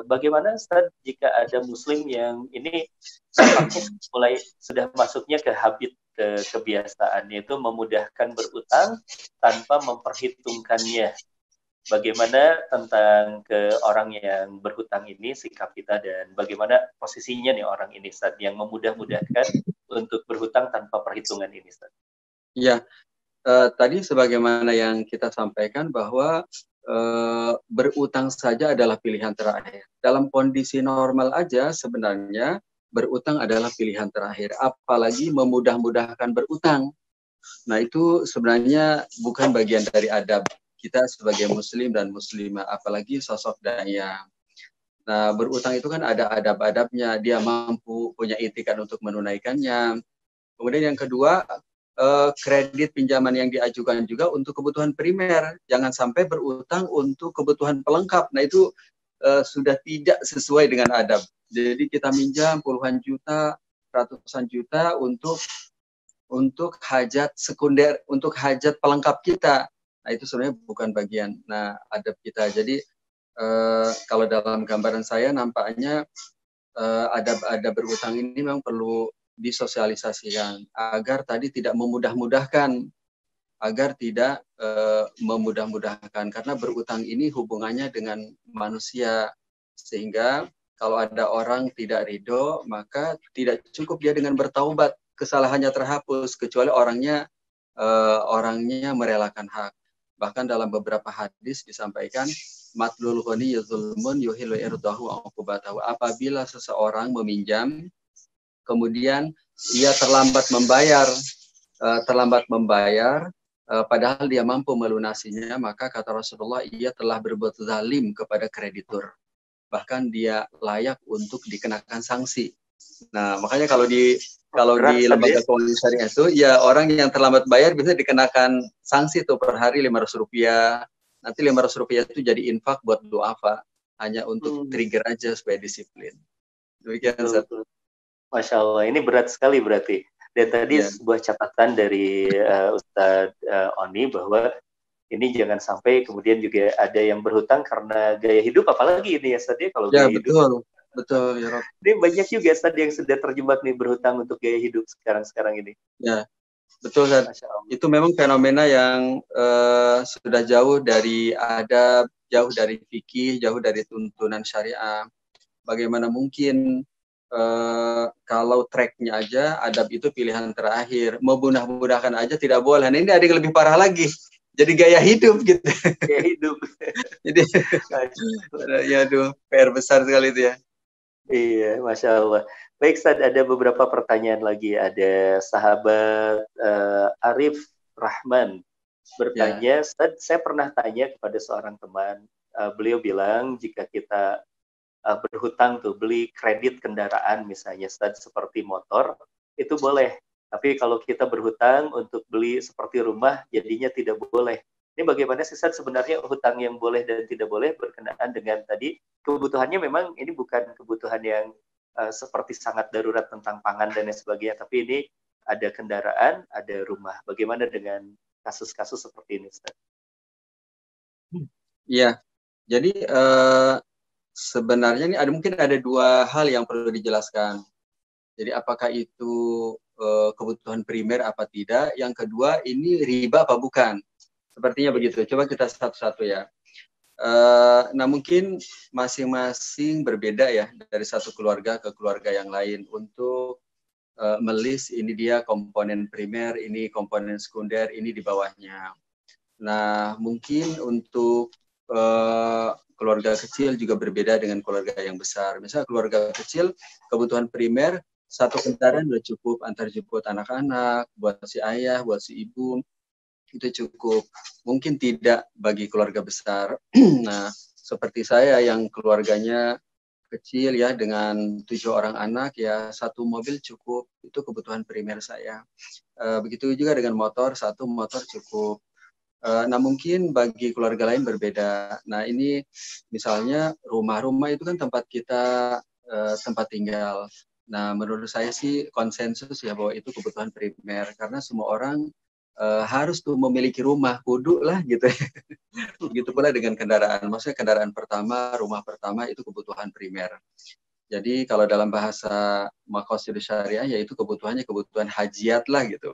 Bagaimana Ustaz jika ada Muslim yang ini tampaknya mulai sudah masuknya ke habit, ke kebiasaan, yaitu memudahkan berutang tanpa memperhitungkannya. Bagaimana tentang ke orang yang berhutang ini sikap kita dan bagaimana posisinya nih orang ini Ustaz yang memudah-mudahkan untuk berhutang tanpa perhitungan ini Ustaz? Ya, tadi sebagaimana yang kita sampaikan bahwa berutang saja adalah pilihan terakhir. Dalam kondisi normal aja sebenarnya berutang adalah pilihan terakhir. Apalagi memudah-mudahkan berutang. Nah itu sebenarnya bukan bagian dari adab kita sebagai muslim dan muslimah. Apalagi sosok daya. Nah berutang itu kan ada adab-adabnya. Dia mampu punya itikat untuk menunaikannya. Kemudian yang kedua, kredit pinjaman yang diajukan juga untuk kebutuhan primer. Jangan sampai berutang untuk kebutuhan pelengkap. Nah itu sudah tidak sesuai dengan adab. Jadi kita minjam puluhan juta, ratusan juta untuk hajat sekunder, untuk hajat pelengkap kita. Nah itu sebenarnya bukan bagian adab kita. Jadi kalau dalam gambaran saya nampaknya adab berutang ini memang perlu disosialisasikan agar tadi tidak memudah-mudahkan, agar tidak memudah-mudahkan, karena berutang ini hubungannya dengan manusia, sehingga kalau ada orang tidak ridho maka tidak cukup dia dengan bertaubat kesalahannya terhapus, kecuali orangnya merelakan hak. Bahkan dalam beberapa hadis disampaikan matlul ghani zulmun yuhilu irdahu wa uqubatahu. Apabila seseorang meminjam kemudian ia terlambat membayar, padahal dia mampu melunasinya, maka kata Rasulullah ia telah berbuat zalim kepada kreditur. Bahkan dia layak untuk dikenakan sanksi. Nah, makanya kalau di lembaga keuangan syariah itu, ya orang yang terlambat bayar bisa dikenakan sanksi tuh per hari Rp500. Nanti Rp500 itu jadi infak buat duafa, hanya untuk trigger aja supaya disiplin. Demikian, betul. Masya Allah, ini berat sekali berarti. Dan tadi sebuah catatan dari Ustadz Oni bahwa ini jangan sampai kemudian juga ada yang berhutang karena gaya hidup, apalagi ini ya Ustadz, kalau gaya hidup. Betul ya Rob. Ini banyak juga Ustadz yang sudah terjebak nih berhutang untuk gaya hidup sekarang ini. Ya, betul Ustadz. Itu memang fenomena yang sudah jauh dari adab, jauh dari fikih, jauh dari tuntunan syariah. Bagaimana mungkin kalau tracknya aja adab itu pilihan terakhir, memudah-mudahkan aja tidak boleh. Nah, ini ada yang lebih parah lagi, jadi gaya hidup gitu. Gaya hidup. Jadi ya aduh, PR besar sekali itu ya. Iya, Masya Allah. Baik, Ustaz, ada beberapa pertanyaan lagi. Ada sahabat Arif Rahman bertanya, Ustaz, saya pernah tanya kepada seorang teman, beliau bilang jika kita berhutang tuh beli kredit kendaraan misalnya Ustaz, seperti motor itu boleh, tapi kalau kita berhutang untuk beli seperti rumah jadinya tidak boleh. Ini bagaimana sih Ustaz sebenarnya hutang yang boleh dan tidak boleh berkenaan dengan tadi kebutuhannya, memang ini bukan kebutuhan yang seperti sangat darurat tentang pangan dan lain sebagainya, tapi ini ada kendaraan, ada rumah. Bagaimana dengan kasus-kasus seperti ini Ustaz? Iya, jadi sebenarnya ini mungkin ada dua hal yang perlu dijelaskan. Jadi apakah itu kebutuhan primer apa tidak? Yang kedua, ini riba apa bukan? Sepertinya begitu. Coba kita satu-satu ya. Nah mungkin masing-masing berbeda ya dari satu keluarga ke keluarga yang lain untuk melis ini dia komponen primer, ini komponen sekunder, ini di bawahnya. Nah mungkin untuk keluarga kecil juga berbeda dengan keluarga yang besar. Misalnya keluarga kecil, kebutuhan primer, satu kendaraan sudah cukup antar jemput anak-anak, buat si ayah, buat si ibu, itu cukup. Mungkin tidak bagi keluarga besar. Nah, seperti saya yang keluarganya kecil ya, dengan 7 orang anak, ya satu mobil cukup, itu kebutuhan primer saya. Begitu juga dengan motor, satu motor cukup. Nah mungkin bagi keluarga lain berbeda. Nah ini misalnya rumah-rumah itu kan tempat kita tempat tinggal. Nah menurut saya sih konsensus ya bahwa itu kebutuhan primer, karena semua orang harus tuh memiliki rumah, kudu lah gitu. Begitu pula dengan kendaraan. Maksudnya kendaraan pertama, rumah pertama itu kebutuhan primer. Jadi kalau dalam bahasa Maqasidus Syariah yaitu kebutuhannya kebutuhan hajiat lah gitu,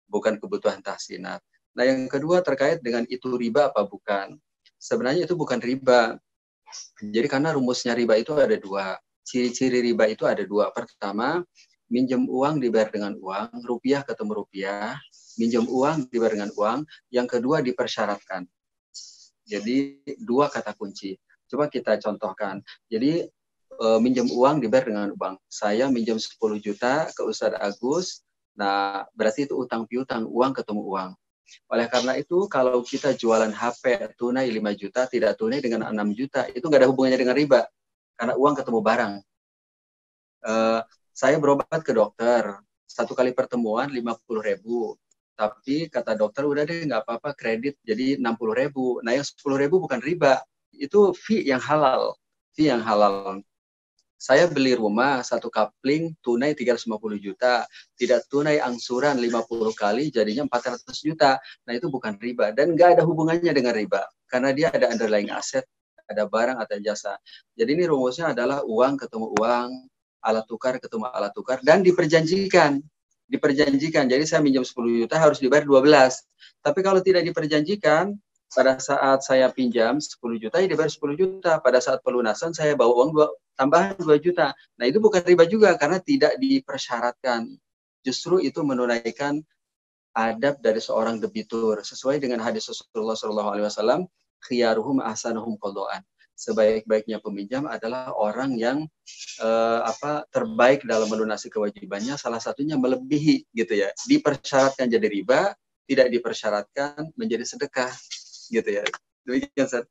bukan kebutuhan tahsinat. Nah yang kedua terkait dengan itu riba apa bukan? Sebenarnya itu bukan riba. Jadi karena rumusnya riba itu ada dua. Ciri-ciri riba itu ada dua. Pertama, minjem uang dibayar dengan uang, rupiah ketemu rupiah, minjem uang dibayar dengan uang. Yang kedua dipersyaratkan. Jadi dua kata kunci. Coba kita contohkan. Jadi minjem uang dibayar dengan uang. Saya minjem 10 juta ke Ustadz Agus. Nah, berarti itu utang piutang, uang ketemu uang. Oleh karena itu, kalau kita jualan HP tunai 5 juta, tidak tunai dengan 6 juta, itu nggak ada hubungannya dengan riba. Karena uang ketemu barang. Saya berobat ke dokter, satu kali pertemuan 50.000. Tapi kata dokter, udah deh nggak apa-apa kredit jadi 60.000. Nah yang 10.000 bukan riba, itu fee yang halal. Fee yang halal. Saya beli rumah, satu kapling, tunai 350 juta. Tidak tunai angsuran 50 kali, jadinya 400 juta. Nah itu bukan riba. Dan nggak ada hubungannya dengan riba. Karena dia ada underlying aset, ada barang atau jasa. Jadi ini rumusnya adalah uang ketemu uang, alat tukar ketemu alat tukar, dan diperjanjikan. Diperjanjikan. Jadi saya minjam 10 juta harus dibayar 12. Tapi kalau tidak diperjanjikan, pada saat saya pinjam 10 juta, ya dibayar 10 juta. Pada saat pelunasan saya bawa uang tambahan 2 juta. Nah itu bukan riba juga karena tidak dipersyaratkan. Justru itu menunaikan adab dari seorang debitur. Sesuai dengan hadis Rasulullah SAW, khiyaruhum ahsanuhum qadaan. Sebaik-baiknya peminjam adalah orang yang terbaik dalam melunasi kewajibannya, salah satunya melebihi gitu ya. Dipersyaratkan jadi riba, tidak dipersyaratkan menjadi sedekah gitu ya. Demikian, Ustaz.